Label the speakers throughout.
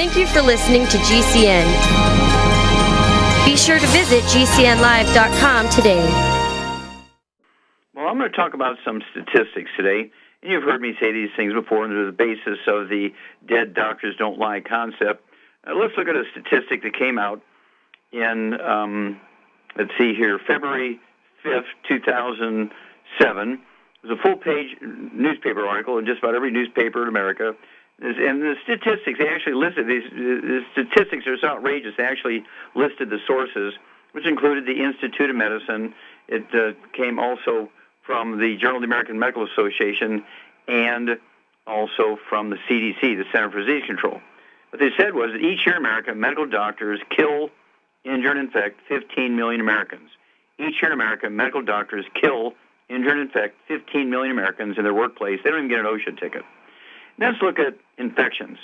Speaker 1: Thank you for listening to GCN. Be sure to visit GCNlive.com today.
Speaker 2: Well, I'm going to talk about some statistics today. And you've heard me say these things before, and they're the basis of the dead doctors don't lie concept. Let's look at a statistic that came out in, let's see here, February 5th, 2007. It was a full-page newspaper article in just about every newspaper in America. And the statistics, they actually listed, the statistics are so outrageous, they actually listed the sources, which included the Institute of Medicine. It came also from the Journal of the American Medical Association and also from the CDC, the Center for Disease Control. What they said was that each year in America, medical doctors kill, injure, and infect 15 million Americans. Each year in America, medical doctors kill, injure, and infect 15 million Americans in their workplace. They don't even get an OSHA ticket. Let's look at infections.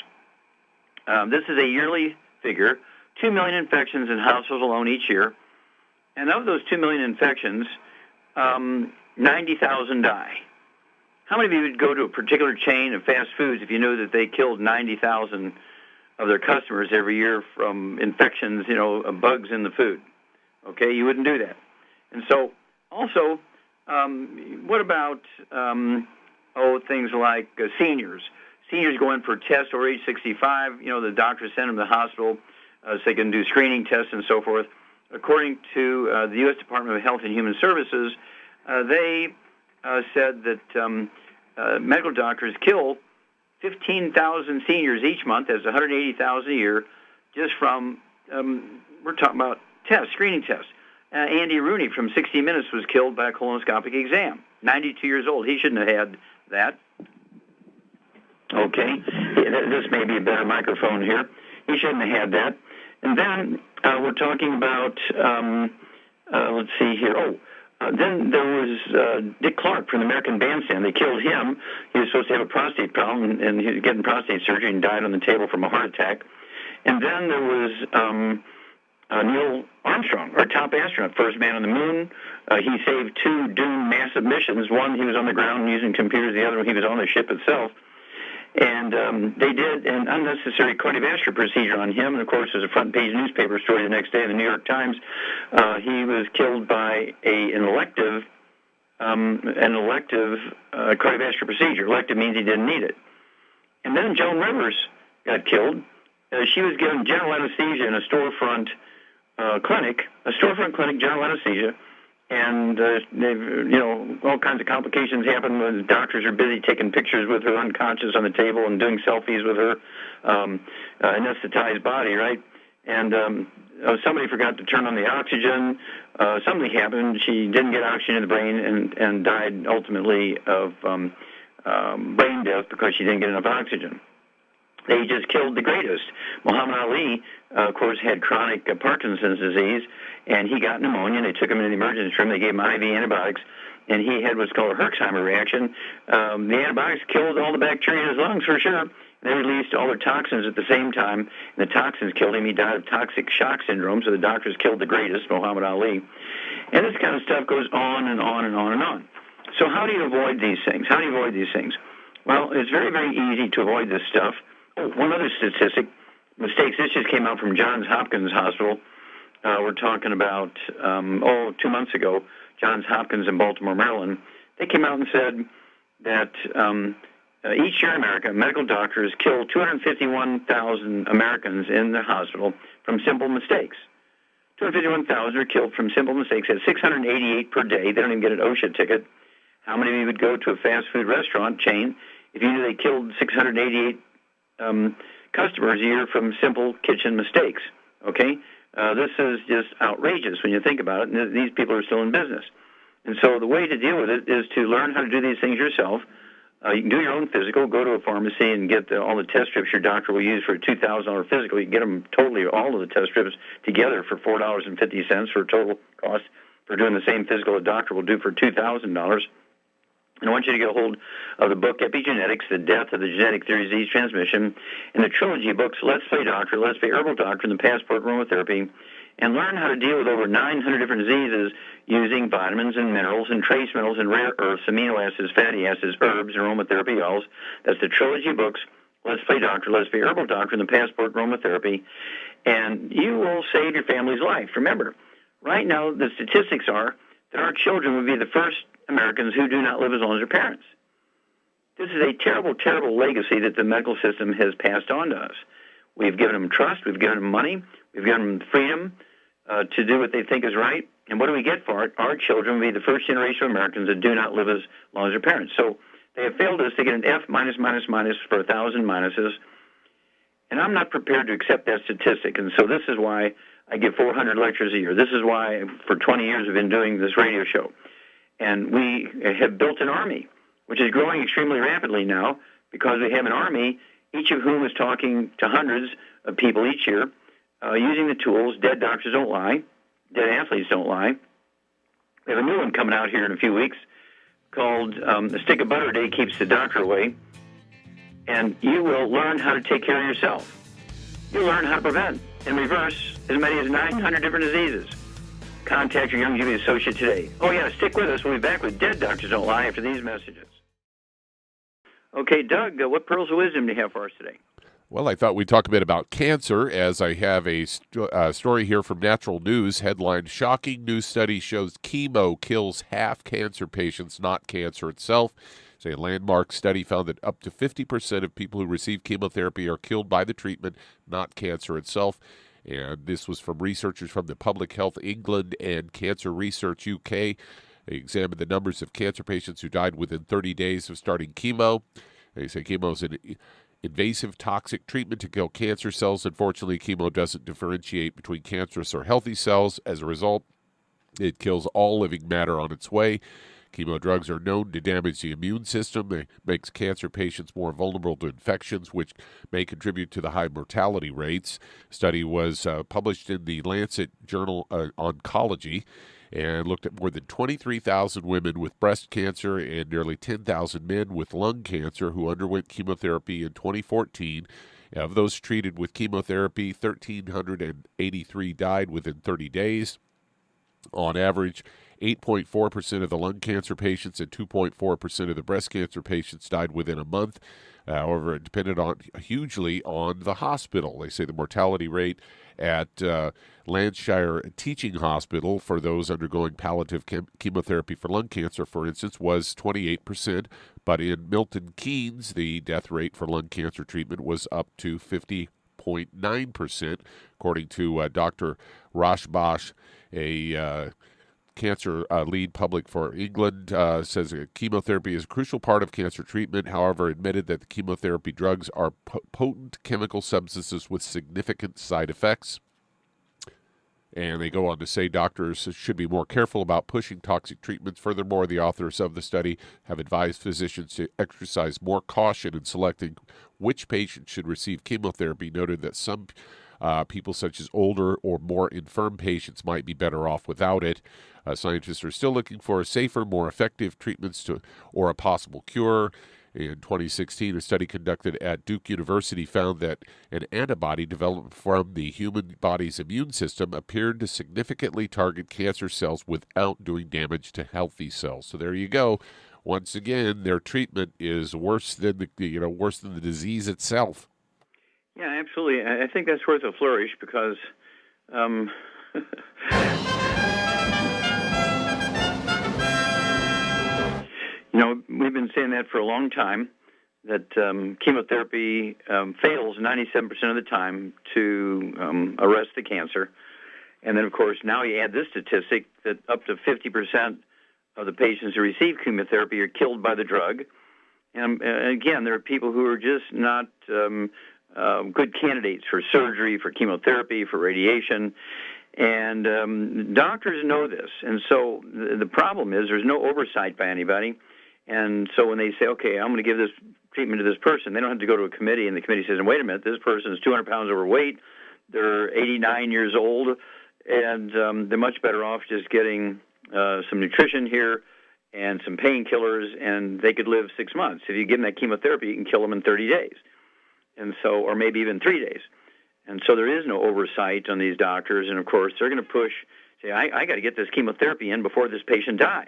Speaker 2: This is a yearly figure, 2 million infections in hospitals alone each year. And of those 2 million infections, 90,000 die. How many of you would go to a particular chain of fast foods if you knew that they killed 90,000 of their customers every year from infections, bugs in the food? Okay, you wouldn't do that. And so, also, what about, things like seniors? Seniors go in for tests over age 65. The doctors send them to the hospital so they can do screening tests and so forth. According to the U.S. Department of Health and Human Services, they said that medical doctors kill 15,000 seniors each month. That's 180,000 a year, just from, we're talking about tests, screening tests. Andy Rooney from 60 Minutes was killed by a colonoscopic exam. 92 years old. He shouldn't have had that. Okay. This may be a better microphone here. He shouldn't have had that. And then we're talking about, let's see here. Then there was Dick Clark from the American Bandstand. They killed him. He was supposed to have a prostate problem, and he was getting prostate surgery and died on the table from a heart attack. And then there was Neil Armstrong, our top astronaut, first man on the moon. He saved 2 doomed massive missions. One, he was on the ground using computers. The other one, he was on the ship itself. And they did an unnecessary cardiovascular procedure on him. And, of course, there's a front-page newspaper story the next day in the New York Times. He was killed by an elective cardiovascular procedure. Elective means he didn't need it. And then Joan Rivers got killed. She was given general anesthesia in a storefront clinic, general anesthesia. And all kinds of complications happen when doctors are busy taking pictures with her unconscious on the table and doing selfies with her anesthetized body, right? And somebody forgot to turn on the oxygen. Something happened. She didn't get oxygen in the brain and died ultimately of brain death because she didn't get enough oxygen. They just killed the greatest. Muhammad Ali, of course, had chronic Parkinson's disease, and he got pneumonia. They took him into the emergency room. They gave him IV antibiotics, and he had what's called a Herxheimer reaction. The antibiotics killed all the bacteria in his lungs for sure. They released all their toxins at the same time, and the toxins killed him. He died of toxic shock syndrome, so the doctors killed the greatest, Muhammad Ali. And this kind of stuff goes on and on and on and on. So how do you avoid these things? Well, it's very, very easy to avoid this stuff. One other statistic, mistakes, this just came out from Johns Hopkins Hospital. We're talking about, 2 months ago, Johns Hopkins in Baltimore, Maryland. They came out and said that each year in America, medical doctors kill 251,000 Americans in the hospital from simple mistakes. 251,000 are killed from simple mistakes. That's 688 per day. They don't even get an OSHA ticket. How many of you would go to a fast food restaurant chain if you knew they killed 688 customers a year from simple kitchen mistakes? Okay? This is just outrageous when you think about it, and these people are still in business. And so the way to deal with it is to learn how to do these things yourself. You can do your own physical, go to a pharmacy and get all the test strips your doctor will use for a $2,000 physical. You can get them totally, all of the test strips together for $4.50 for a total cost for doing the same physical a doctor will do for $2,000. And I want you to get a hold of the book, Epigenetics, The Death of the Genetic Theory of Disease Transmission, and the trilogy books, Let's Play Doctor, Let's Play Herbal Doctor, and the Passport Aromatherapy, and learn how to deal with over 900 different diseases using vitamins and minerals and trace minerals and rare earths, amino acids, fatty acids, herbs, and aromatherapy oils. That's the trilogy books, Let's Play Doctor, Let's Play Herbal Doctor, and the Passport Aromatherapy, and you will save your family's life. Remember, right now the statistics are that our children will be the first Americans who do not live as long as their parents. This is a terrible, terrible legacy that the medical system has passed on to us. We've given them trust, we've given them money, we've given them freedom to do what they think is right, and what do we get for it? Our children will be the first generation of Americans that do not live as long as their parents. So they have failed us to get an F minus minus minus for 1,000 minuses, and I'm not prepared to accept that statistic, and so this is why I give 400 lectures a year. This is why for 20 years I've been doing this radio show. And we have built an army, which is growing extremely rapidly now because we have an army, each of whom is talking to hundreds of people each year, using the tools. Dead doctors don't lie. Dead athletes don't lie. We have a new one coming out here in a few weeks called A Stick of Butter a Day Keeps the Doctor Away. And you will learn how to take care of yourself. You'll learn how to prevent and reverse as many as 900 different diseases. Contact your Youngevity associate today. Oh, yeah, stick with us. We'll be back with Dead Doctors Don't Lie after these messages. Okay, Doug, what pearls of wisdom do you have for us today?
Speaker 3: Well, I thought we'd talk a bit about cancer, as I have a story here from Natural News. Headline, Shocking New Study Shows Chemo Kills Half Cancer Patients, Not Cancer Itself. It's a landmark study found that up to 50% of people who receive chemotherapy are killed by the treatment, not cancer itself. And this was from researchers from the Public Health England and Cancer Research UK. They examined the numbers of cancer patients who died within 30 days of starting chemo. They say chemo is an invasive, toxic treatment to kill cancer cells. Unfortunately, chemo doesn't differentiate between cancerous or healthy cells. As a result, it kills all living matter on its way. Chemo drugs are known to damage the immune system. It makes cancer patients more vulnerable to infections, which may contribute to the high mortality rates. The study was published in the Lancet Journal Oncology and looked at more than 23,000 women with breast cancer and nearly 10,000 men with lung cancer who underwent chemotherapy in 2014. Of those treated with chemotherapy, 1,383 died within 30 days. On average, 8.4% of the lung cancer patients and 2.4% of the breast cancer patients died within a month. However, it depended hugely on the hospital. They say the mortality rate at Lancashire Teaching Hospital for those undergoing palliative chemotherapy for lung cancer, for instance, was 28%. But in Milton Keynes, the death rate for lung cancer treatment was up to 50.9%, according to Dr. Rashbash, a cancer lead public for England, says chemotherapy is a crucial part of cancer treatment, however, admitted that the chemotherapy drugs are potent chemical substances with significant side effects. And they go on to say doctors should be more careful about pushing toxic treatments. Furthermore, the authors of the study have advised physicians to exercise more caution in selecting which patients should receive chemotherapy, noted that some people such as older or more infirm patients might be better off without it. Scientists are still looking for safer, more effective treatments or a possible cure. In 2016, a study conducted at Duke University found that an antibody developed from the human body's immune system appeared to significantly target cancer cells without doing damage to healthy cells. So there you go. Once again, their treatment is worse than the disease itself.
Speaker 2: Yeah, absolutely. I think that's worth a flourish because we've been saying that for a long time, that chemotherapy fails 97% of the time to arrest the cancer. And then, of course, now you add this statistic that up to 50% of the patients who receive chemotherapy are killed by the drug. And again, there are people who are just not good candidates for surgery, for chemotherapy, for radiation. And doctors know this. And so the problem is there's no oversight by anybody. And so when they say, okay, I'm going to give this treatment to this person, they don't have to go to a committee, and the committee says, wait a minute, this person is 200 pounds overweight, they're 89 years old, and they're much better off just getting some nutrition here and some painkillers, and they could live 6 months. If you give them that chemotherapy, you can kill them in 30 days, and so, or maybe even 3 days. And so there is no oversight on these doctors, and of course, they're going to push, say, I got to get this chemotherapy in before this patient dies,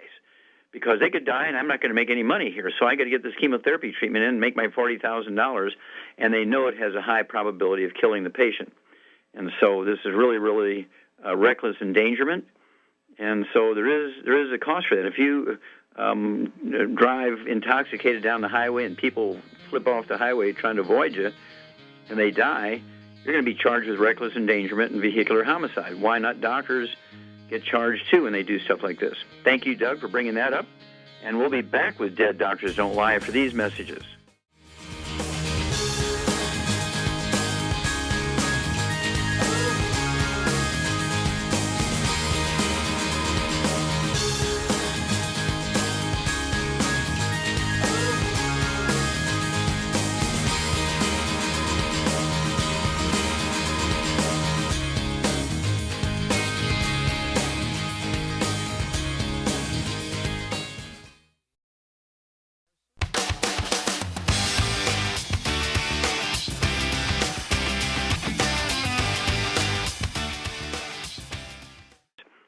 Speaker 2: because they could die and I'm not going to make any money here. So I got to get this chemotherapy treatment in and make my $40,000, and they know it has a high probability of killing the patient. And so this is really, really reckless endangerment. And so there is a cost for that. If you drive intoxicated down the highway and people flip off the highway trying to avoid you and they die, you're going to be charged with reckless endangerment and vehicular homicide. Why not doctors get charged too when they do stuff like this? Thank you, Doug, for bringing that up. And we'll be back with Dead Doctors Don't Lie after these messages.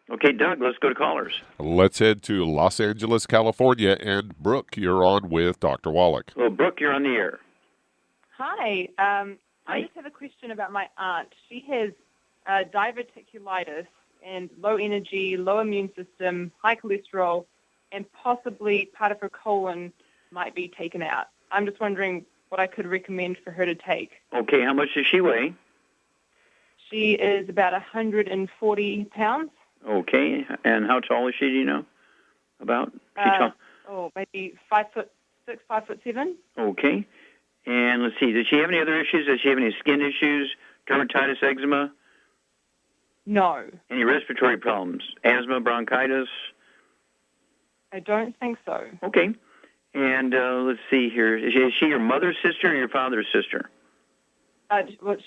Speaker 2: Okay, Doug, let's go to callers.
Speaker 3: Let's head to Los Angeles, California. And Brooke, you're on with Dr. Wallach.
Speaker 2: Well, Brooke, you're on the air.
Speaker 4: Hi. I just have a question about my aunt. She has diverticulitis and low energy, low immune system, high cholesterol, and possibly part of her colon might be taken out. I'm just wondering what I could recommend for her to take.
Speaker 2: Okay, how much does she weigh?
Speaker 4: She is about 140 pounds.
Speaker 2: Okay, and how tall is she, do you know? About?
Speaker 4: Maybe 5'6", 5'7".
Speaker 2: Okay, and let's see, does she have any other issues? Does she have any skin issues, dermatitis, eczema?
Speaker 4: No.
Speaker 2: Any respiratory problems, asthma, bronchitis?
Speaker 4: I don't think so.
Speaker 2: Okay, and let's see here, is she your mother's sister or your father's sister?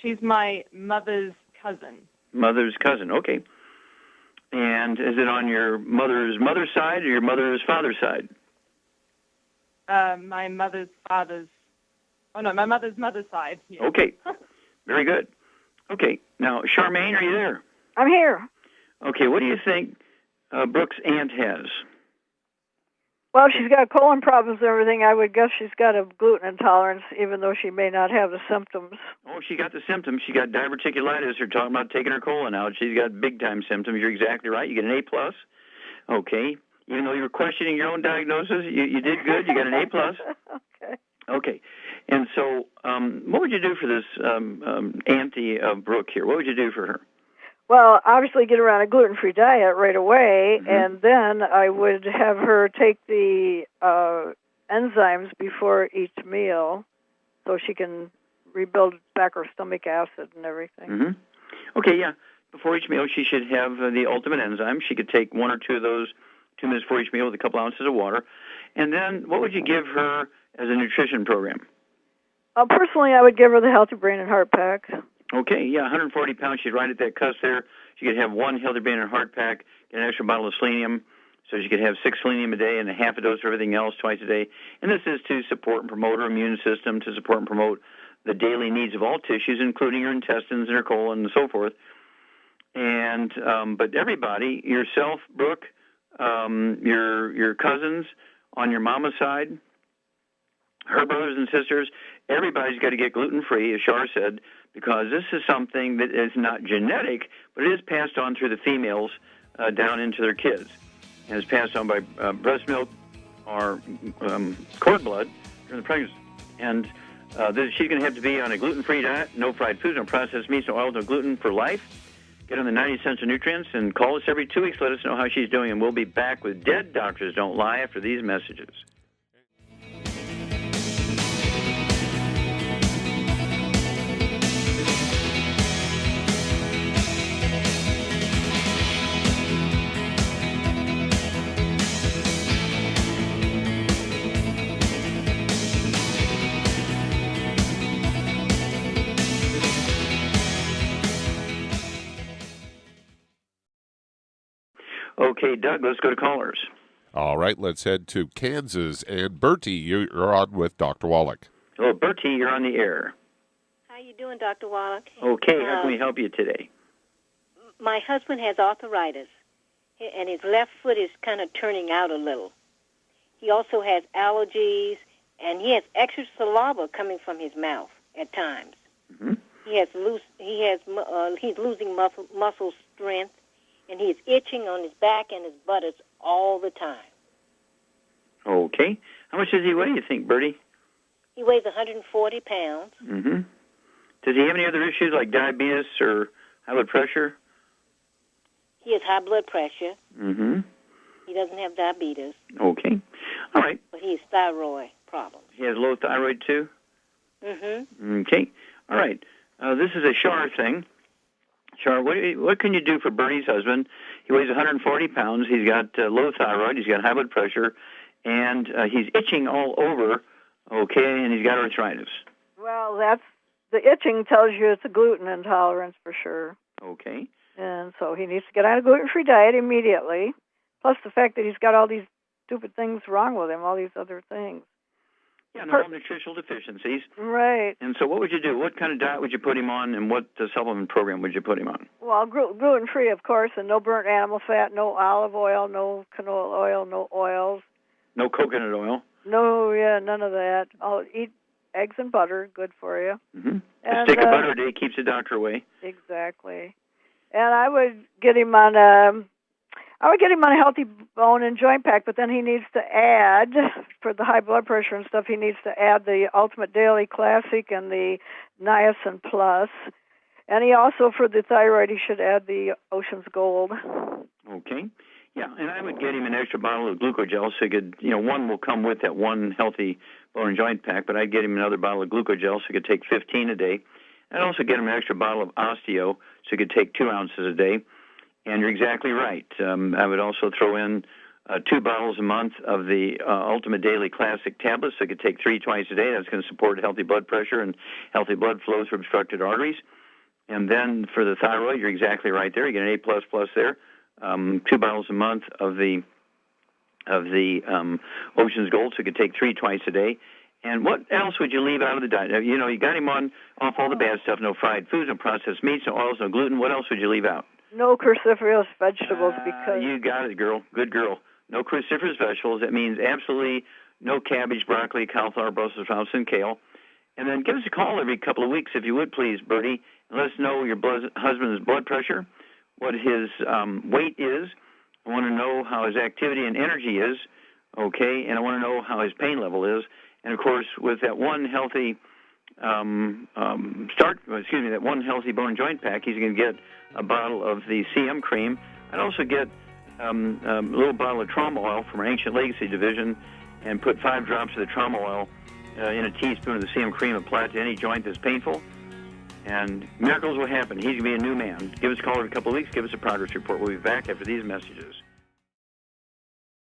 Speaker 4: She's my mother's cousin.
Speaker 2: Mother's cousin, okay. And is it on your mother's side or your mother's father's side?
Speaker 4: My mother's father's... Oh, no, my mother's side. Yeah.
Speaker 2: Okay, very good. Okay, now, Charmaine, are you there?
Speaker 5: I'm here.
Speaker 2: Okay, what do you think Brooke's aunt has?
Speaker 5: Well, she's got colon problems and everything. I would guess she's got a gluten intolerance, even though she may not have the symptoms.
Speaker 2: Oh, she got the symptoms. She got diverticulitis. They're talking about taking her colon out. She's got big-time symptoms. You're exactly right. You get an A+. Okay. Even though you were questioning your own diagnosis, you did good. You got an A+.
Speaker 5: Okay.
Speaker 2: Okay. And so what would you do for this auntie of Brooke here? What would you do for her?
Speaker 5: Well, obviously get her on a gluten-free diet right away, and then I would have her take the enzymes before each meal so she can rebuild back her stomach acid and everything.
Speaker 2: Okay, yeah. Before each meal, she should have the ultimate enzyme. She could take one or two of those 2 minutes before each meal with a couple ounces of water. And then what would you give her as a nutrition program?
Speaker 5: Personally, I would give her the Healthy Brain and Heart Pack.
Speaker 2: Okay, yeah, 140 pounds. She's right at that cusp there. She could have one Healthy Brain and Heart Pack, get an extra bottle of selenium, so she could have 6 selenium a day and a half a dose of everything else twice a day. And this is to support and promote her immune system, to support and promote the daily needs of all tissues, including her intestines and her colon and so forth. And but everybody, yourself, Brooke, your cousins on your mama's side, her brothers and sisters, everybody's got to get gluten-free, as Shar said, because this is something that is not genetic, but it is passed on through the females down into their kids. And it's passed on by breast milk or cord blood during the pregnancy. And she's going to have to be on a gluten-free diet, no fried foods, no processed meats, no oils, no gluten for life. Get on the 90 Essential Nutrients and call us every 2 weeks. Let us know how she's doing, and we'll be back with Dead Doctors Don't Lie after these messages. Okay, Doug, let's go to callers.
Speaker 3: All right, let's head to Kansas. And Bertie, you're on with Dr. Wallach.
Speaker 2: Hello, Bertie, you're on the air.
Speaker 6: How you doing, Dr. Wallach?
Speaker 2: Okay, how can we help you today?
Speaker 6: My husband has arthritis, and his left foot is kind of turning out a little. He also has allergies, and he has extra saliva coming from his mouth at times.
Speaker 2: Mm-hmm.
Speaker 6: He's losing muscle strength, and he's itching on his back and his buttocks all the time.
Speaker 2: Okay. How much does he weigh, you think, Bertie?
Speaker 6: He weighs 140 pounds.
Speaker 2: Mm-hmm. Does he have any other issues like diabetes or high blood pressure?
Speaker 6: He has high blood pressure.
Speaker 2: Mm-hmm.
Speaker 6: He doesn't have diabetes.
Speaker 2: Okay. All right.
Speaker 6: But he has thyroid problems.
Speaker 2: He has low thyroid, too?
Speaker 6: Mm-hmm.
Speaker 2: Okay. All right. This is a Shar thing. Shar, what can you do for Bertie's husband? He weighs 140 pounds. He's got low thyroid. He's got high blood pressure. And he's itching all over, okay, and he's got arthritis.
Speaker 5: Well, the itching tells you it's a gluten intolerance for sure.
Speaker 2: Okay.
Speaker 5: And so he needs to get on a gluten-free diet immediately, plus the fact that he's got all these stupid things wrong with him, all these other things.
Speaker 2: Yeah, no nutritional deficiencies.
Speaker 5: Right.
Speaker 2: And so what would you do? What kind of diet would you put him on, and what supplement program would you put him on?
Speaker 5: Well, gluten-free, of course, and no burnt animal fat, no olive oil, no canola oil, no oils.
Speaker 2: No coconut oil?
Speaker 5: No, none of that. I'll eat eggs and butter, good for you.
Speaker 2: Mm-hmm. A stick of butter a day keeps the doctor away.
Speaker 5: Exactly. And I would get him on a healthy bone and joint pack, but then he needs to add, for the high blood pressure and stuff, he needs to add the Ultimate Daily Classic and the Niacin Plus. And he also, for the thyroid, he should add the Ocean's Gold.
Speaker 2: Okay. Yeah, and I would get him an extra bottle of glucogel so he could, one will come with that one healthy bone and joint pack, but I'd get him another bottle of glucogel so he could take 15 a day. I'd also get him an extra bottle of osteo so he could take 2 ounces a day. And you're exactly right. I would also throw in 2 bottles a month of the Ultimate Daily Classic tablets so he could take 3 twice a day. That's going to support healthy blood pressure and healthy blood flow through obstructed arteries. And then for the thyroid, you're exactly right there. You get an A++ there. 2 bottles a month of the Ocean's Gold, so you could take 3 twice a day. And what else would you leave out of the diet? You got him off all the bad stuff, no fried foods, no processed meats, no oils, no gluten. What else would you leave out?
Speaker 5: No cruciferous vegetables because...
Speaker 2: You got it, girl. Good girl. No cruciferous vegetables. That means absolutely no cabbage, broccoli, cauliflower, Brussels sprouts, and kale. And then give us a call every couple of weeks, if you would, please, Bertie, and let us know your husband's blood pressure, what his weight is. I want to know how his activity and energy is, okay, and I want to know how his pain level is. And, of course, with that one healthy that one healthy bone and joint pack, he's going to get a bottle of the CM cream. I'd also get a little bottle of trauma oil from our Ancient Legacy division and put 5 drops of the trauma oil in a teaspoon of the CM cream, apply it to any joint that's painful, and miracles will happen. He's going to be a new man. Give us a call every couple of weeks. Give us a progress report. We'll be back after these messages.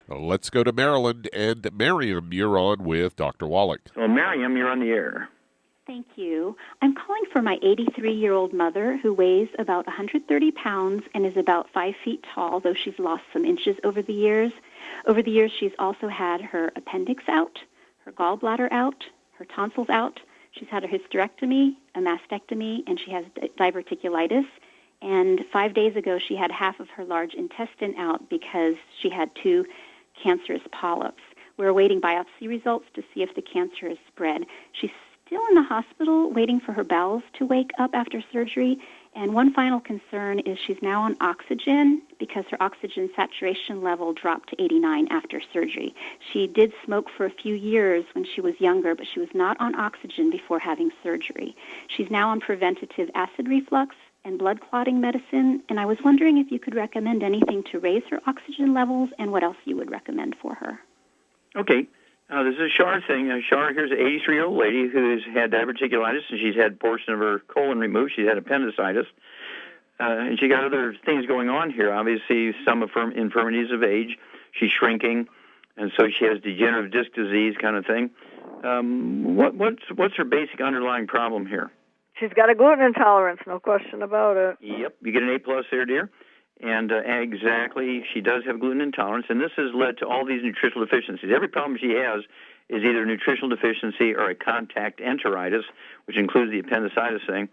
Speaker 3: Let's go to Maryland, and Merriam, you're on with Dr. Wallach.
Speaker 2: Well, Merriam, you're on the air.
Speaker 7: Thank you. I'm calling for my 83-year-old mother who weighs about 130 pounds and is about 5 feet tall, though she's lost some inches over the years. Over the years, she's also had her appendix out, her gallbladder out, her tonsils out. She's had a hysterectomy, a mastectomy, and she has diverticulitis. And 5 days ago, she had half of her large intestine out because she had 2 cancerous polyps. We're awaiting biopsy results to see if the cancer has spread. She's still in the hospital waiting for her bowels to wake up after surgery. And one final concern is she's now on oxygen because her oxygen saturation level dropped to 89 after surgery. She did smoke for a few years when she was younger, but she was not on oxygen before having surgery. She's now on preventative acid reflux and blood clotting medicine, and I was wondering if you could recommend anything to raise her oxygen levels and what else you would recommend for her.
Speaker 2: Okay. This is a Shar thing. Shar, here's an 83-year-old lady who's had diverticulitis, and she's had a portion of her colon removed. She's had appendicitis. And she got other things going on here. Obviously, some infirmities of age. She's shrinking, and so she has degenerative disc disease kind of thing. What's her basic underlying problem here?
Speaker 5: She's got a gluten intolerance, no question about it.
Speaker 2: Yep, you get an A+ there, dear. And exactly, she does have gluten intolerance, and this has led to all these nutritional deficiencies. Every problem she has is either a nutritional deficiency or a contact enteritis, which includes the appendicitis thing,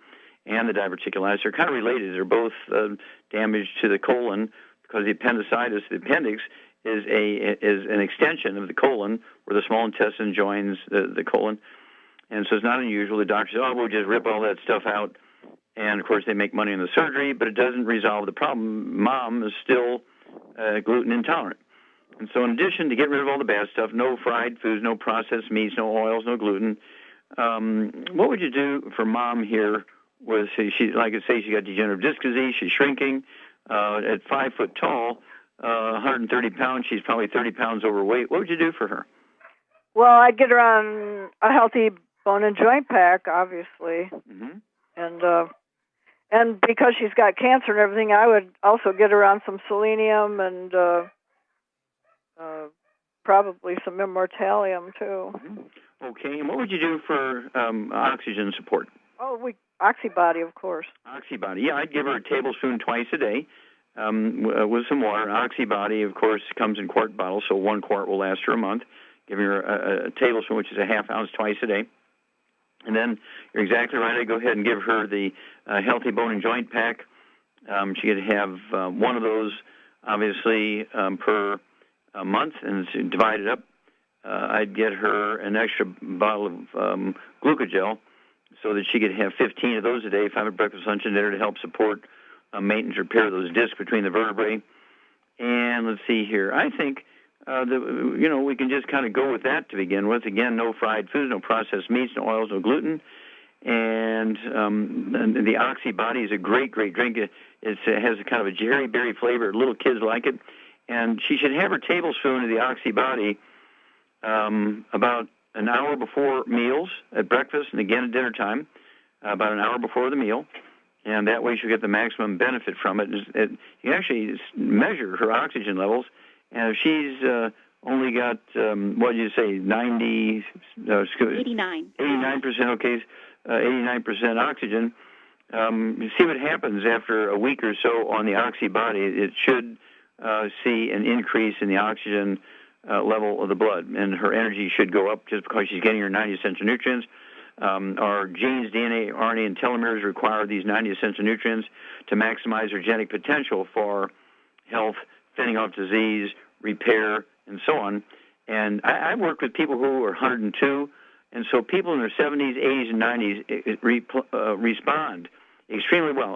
Speaker 2: and the diverticulitis. They're kind of related. They're both damage to the colon because the appendicitis, the appendix, is an extension of the colon, where the small intestine joins the colon. And so it's not unusual. The doctor says, oh, we'll just rip all that stuff out. And, of course, they make money on the surgery, but it doesn't resolve the problem. Mom is still gluten intolerant. And so in addition to getting rid of all the bad stuff, no fried foods, no processed meats, no oils, no gluten, what would you do for Mom here? Was she, like I say, she got degenerative disc disease, she's shrinking. At 5 foot tall, 130 pounds, she's probably 30 pounds overweight. What would you do for her?
Speaker 5: Well, I'd get her on a healthy bone and joint pack, obviously. Mm-hmm. And because she's got cancer and everything, I would also get her on some selenium and probably some immortalium, too.
Speaker 2: Mm-hmm. Okay, and what would you do for oxygen support?
Speaker 5: Oh, Oxybody, of course.
Speaker 2: Oxybody, yeah, I'd give her a tablespoon twice a day with some water. Oxybody, of course, comes in quart bottles, so 1 quart will last her a month. Giving her a tablespoon, which is a half ounce, twice a day. And then you're exactly right. I go ahead and give her the Healthy Bone and Joint Pack. She could have one of those, obviously, per month, and divide it up. I'd get her an extra bottle of glucogel so that she could have 15 of those a day, 5 at breakfast, lunch, and dinner, to help support maintenance, repair those discs between the vertebrae. And let's see here. I think we can just kind of go with that to begin with. Again, no fried foods, no processed meats, no oils, no gluten. And the Oxybody is a great, great drink. It has a kind of a cherry berry flavor. Little kids like it. And she should have her tablespoon of the Oxybody about an hour before meals at breakfast and again at dinner time, about an hour before the meal. And that way she'll get the maximum benefit from it. You actually measure her oxygen levels. And if she's only got, what did you say, 89. 89%, okay, 89% oxygen. See what happens after a week or so on the Oxybody. It should see an increase in the oxygen level of the blood, and her energy should go up just because she's getting her 90 essential nutrients. Our genes, DNA, RNA, and telomeres require these 90 essential nutrients to maximize their genetic potential for health, fending off disease, repair, and so on. And I work with people who are 102, and so people in their 70s, 80s, and 90s respond extremely well.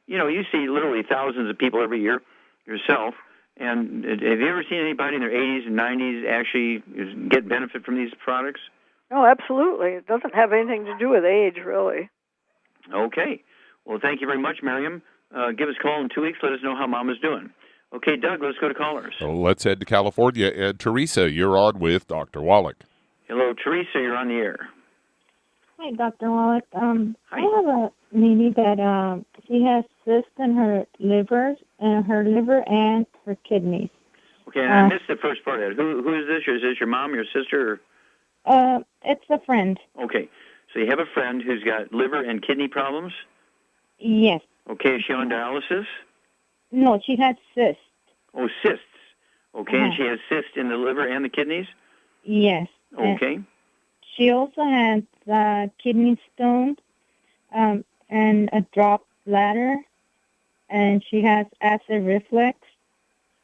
Speaker 2: You see literally thousands of people every year yourself, and have you ever seen anybody in their 80s and 90s actually get benefit from these products?
Speaker 5: Oh, absolutely. It doesn't have anything to do with age, really.
Speaker 2: Okay. Well, thank you very much, Merriam. Give us a call in 2 weeks. Let us know how Mom is doing. Okay, Doug, let's go to callers.
Speaker 3: So let's head to California. And Teresa, you're on with Dr. Wallach.
Speaker 2: Hello, Teresa, you're on the air.
Speaker 8: Hi, Dr. Wallach.
Speaker 2: Hi.
Speaker 8: I have a lady that she has cysts in her liver and her kidneys.
Speaker 2: Okay, and I missed the first part of that. Who is this? Is this your mom, your sister?
Speaker 8: It's a friend.
Speaker 2: Okay, so you have a friend who's got liver and kidney problems?
Speaker 8: Yes.
Speaker 2: Okay, is she on dialysis?
Speaker 8: No, she has cysts.
Speaker 2: Oh, cysts. Okay, and she has cysts in the liver and the kidneys?
Speaker 8: Yes.
Speaker 2: Okay.
Speaker 8: She also has kidney stone and a dropped bladder, and she has acid reflux,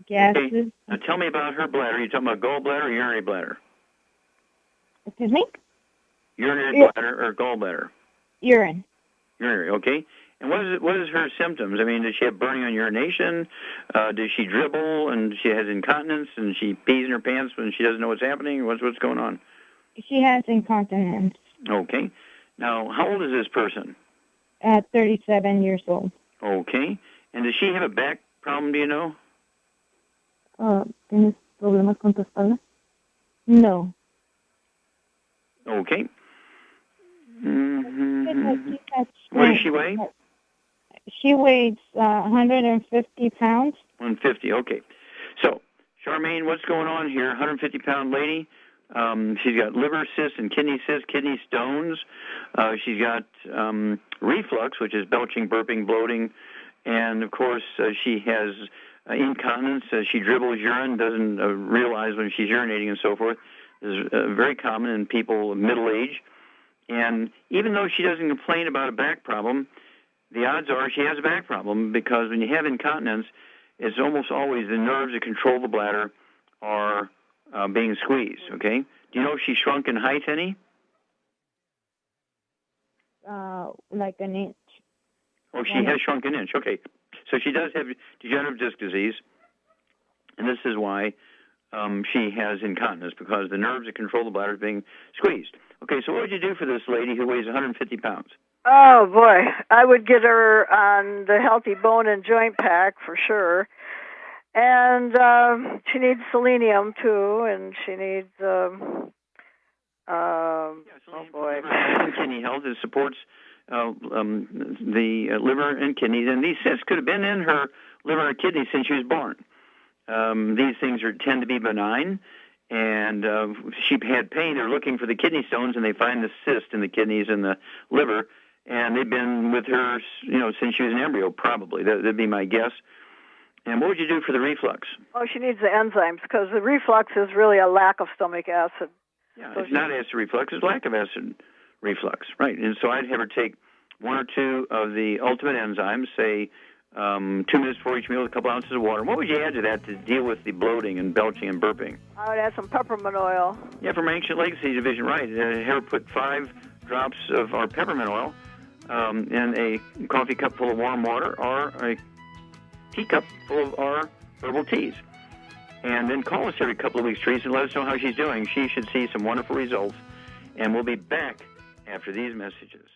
Speaker 8: gases.
Speaker 2: Okay. Now tell me about her bladder. Are you talking about gallbladder or urinary bladder?
Speaker 8: Excuse me?
Speaker 2: Urinary bladder or gallbladder?
Speaker 8: Urine.
Speaker 2: Urinary, okay. And what is her symptoms? I mean, does she have burning on urination? Does she dribble and she has incontinence and she pees in her pants when she doesn't know what's happening? What's going on?
Speaker 8: She has incontinence.
Speaker 2: Okay. Now, how old is this person?
Speaker 8: 37 years old.
Speaker 2: Okay. And does she have a back problem, do you know?
Speaker 8: ¿Tienes problemas con tu espalda? No.
Speaker 2: Okay. Mm-hmm. What does she weigh?
Speaker 8: She weighs 150 pounds.
Speaker 2: 150, okay. So, Charmaine, what's going on here? 150-pound lady. She's got liver cysts and kidney cysts, kidney stones. She's got reflux, which is belching, burping, bloating. And, of course, she has incontinence. She dribbles urine, doesn't realize when she's urinating and so forth. This is very common in people of middle age. And even though she doesn't complain about a back problem, the odds are she has a back problem because when you have incontinence, it's almost always the nerves that control the bladder are being squeezed, okay? Do you know if she shrunk in height any?
Speaker 8: Like an inch.
Speaker 2: Oh, she has shrunk an inch, okay. So she does have degenerative disc disease, and this is why she has incontinence, because the nerves that control the bladder are being squeezed. Okay, so what would you do for this lady who weighs 150 pounds?
Speaker 5: Oh, boy. I would get her on the Healthy Bone and Joint Pack for sure. And she needs selenium, too, and she needs, oh, boy.
Speaker 2: And kidney health. It supports the liver and kidneys. And these cysts could have been in her liver and kidneys since she was born. These things tend to be benign. And she had pain. They're looking for the kidney stones, and they find the cyst in the kidneys and the liver. And they've been with her, since she was an embryo, probably. That'd be my guess. And what would you do for the reflux?
Speaker 5: Oh, she needs the enzymes, because the reflux is really a lack of stomach acid.
Speaker 2: Yeah, so it's not acid reflux, it's lack of acid reflux, right? And so I'd have her take 1 or 2 of the ultimate enzymes, say 2 minutes before each meal with a couple ounces of water. What would you add to that to deal with the bloating and belching and burping?
Speaker 5: I would add some peppermint oil.
Speaker 2: Yeah, from Ancient Legacy Division, right. Have her put 5 drops of our peppermint oil in a coffee cup full of warm water, or a teacup full of our herbal teas. And then call us every couple of weeks, Teresa, and let us know how she's doing. She should see some wonderful results. And we'll be back after these messages.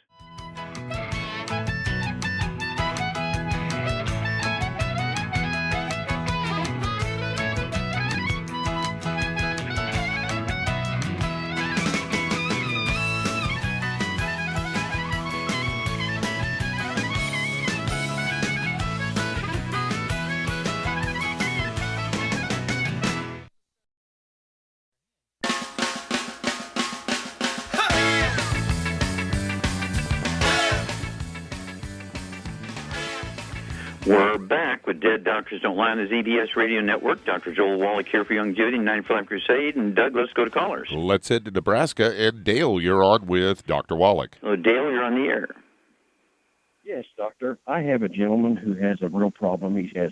Speaker 2: We're back with Dead Doctors Don't Lie on the ZBS Radio Network. Dr. Joel Wallach here for Young Judy, 9 for Life Crusade. And Doug, let's go to callers.
Speaker 3: Let's head to Nebraska. And Dale, you're on with Dr. Wallach.
Speaker 2: Oh, Dale, you're on the air.
Speaker 9: Yes, doctor. I have a gentleman who has a real problem. He has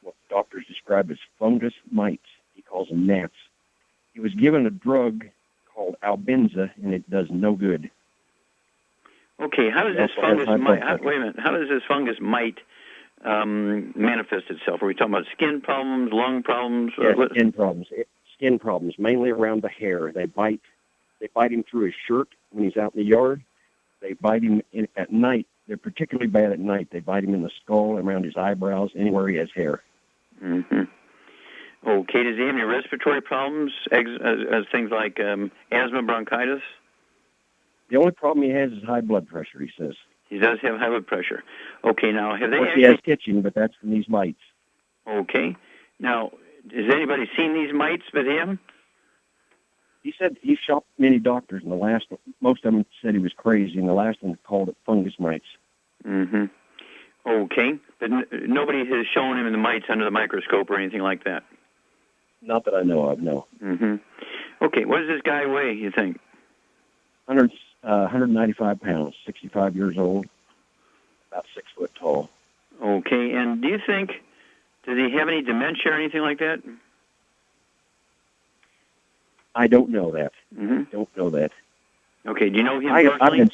Speaker 9: what doctors describe as fungus mites. He calls them gnats. He was given a drug called Albenza, and it does no good.
Speaker 2: Okay, how does this fungus mite? Wait a minute. How does this fungus mite manifest itself? Are we talking about skin problems, lung problems?
Speaker 9: Yes, skin problems. Skin problems, mainly around the hair. They bite him through his shirt when he's out in the yard. They bite him at night. They're particularly bad at night. They bite him in the skull, around his eyebrows, anywhere he has hair.
Speaker 2: Mm-hmm. Okay, does he have any respiratory problems, things like asthma, bronchitis?
Speaker 9: The only problem he has is high blood pressure, he says.
Speaker 2: He does have high blood pressure. Okay, now, have they
Speaker 9: He has itching, but that's from these mites.
Speaker 2: Okay. Now, has anybody seen these mites with him?
Speaker 9: He said he shopped many doctors, and most of them said he was crazy, and the last one called it fungus mites.
Speaker 2: Mm-hmm. Okay, but nobody has shown him the mites under the microscope or anything like that?
Speaker 9: Not that I know of, no.
Speaker 2: Mm-hmm. Okay, what does this guy weigh, you think?
Speaker 9: 195 pounds, 65 years old, about 6 foot tall.
Speaker 2: Okay, and do you think, does he have any dementia or anything like that?
Speaker 9: I don't know that.
Speaker 2: Mm-hmm.
Speaker 9: Don't know that.
Speaker 2: Okay, do you know him personally?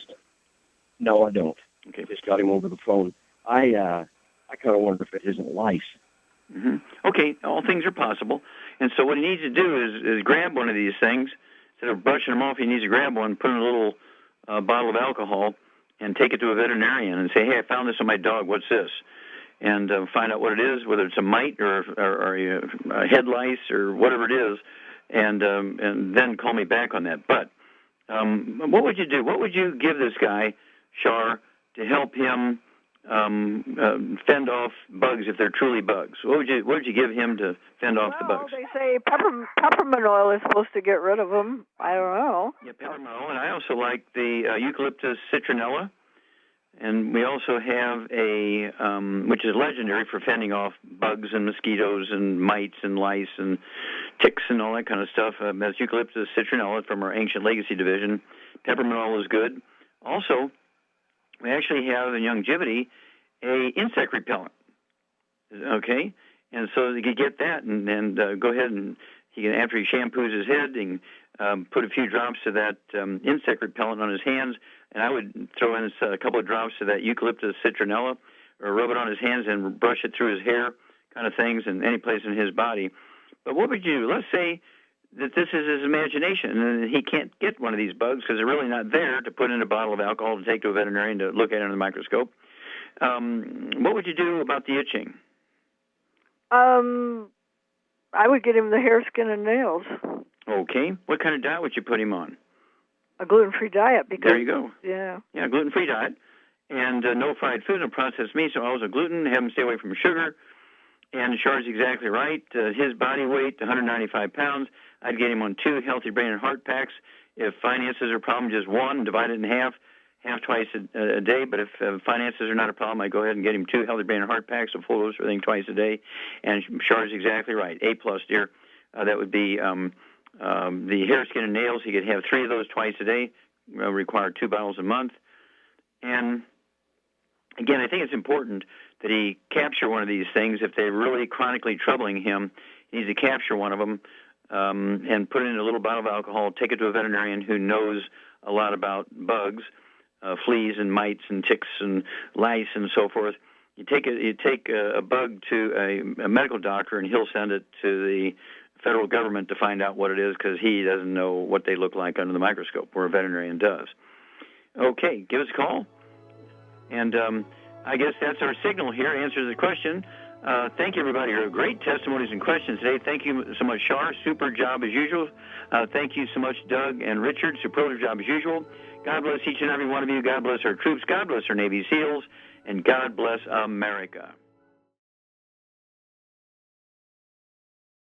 Speaker 9: No, I don't.
Speaker 2: Okay.
Speaker 9: Just got him over the phone. I kind of wonder if it isn't lice.
Speaker 2: Mm-hmm. Okay, all things are possible. And so what he needs to do is grab one of these things. Instead of brushing them off, he needs to grab one, put in a little bottle of alcohol, and take it to a veterinarian and say, hey, I found this on my dog. What's this? And find out what it is, whether it's a mite or a head lice or whatever it is, and then call me back on that. But what would you do? What would you give this guy, Shar, to help him fend off bugs if they're truly bugs? What would you give him to fend off the bugs?
Speaker 5: They say peppermint oil is supposed to get rid of them. I don't know.
Speaker 2: Yeah, peppermint oil, and I also like the eucalyptus citronella, and we also have a which is legendary for fending off bugs and mosquitoes and mites and lice and ticks and all that kind of stuff. That's eucalyptus citronella from our Ancient Legacy division. Peppermint oil is good. Also, we actually have in longevity a insect repellent. Okay, And so he could get that and go ahead and he can, after he shampoos his head, he can put a few drops of that insect repellent on his hands, and I would throw in a couple of drops of that eucalyptus citronella, or rub it on his hands and brush it through his hair, kind of things, and any place in his body. But what would you do? Let's say that this is his imagination, and he can't get one of these bugs because they're really not there to put in a bottle of alcohol to take to a veterinarian to look at it under the microscope. What would you do about the itching?
Speaker 5: I would get him the hair, skin, and nails.
Speaker 2: Okay. What kind of diet would you put him on?
Speaker 5: A gluten-free diet. Because,
Speaker 2: there you go.
Speaker 5: Yeah.
Speaker 2: Yeah, gluten-free diet. And no fried food, no processed meat, so always a gluten, have him stay away from sugar. And Char's exactly right. His body weight, 195 pounds. I'd get him on 2 healthy brain and heart packs. If finances are a problem, just 1, divide it in half twice a day. But if finances are not a problem, I go ahead and get him 2 healthy brain and heart packs, a full dose of everything twice a day. And Char's exactly right. A+, dear. That would be the hair, skin, and nails. He could have 3 of those twice a day, require 2 bottles a month. And again, I think it's important that he capture one of these things. If they're really chronically troubling him, he needs to capture one of them and put it in a little bottle of alcohol, take it to a veterinarian who knows a lot about bugs, fleas and mites and ticks and lice and so forth. You take a bug to a medical doctor, and he'll send it to the federal government to find out what it is, because he doesn't know what they look like under the microscope, where a veterinarian does. Okay, give us a call. And I guess that's our signal here, answers the question. Thank you, everybody. Your great testimonies and questions today. Thank you so much, Char. Super job as usual. Thank you so much, Doug and Richard. Superlative job as usual. God bless each and every one of you. God bless our troops. God bless our Navy SEALs. And God bless America.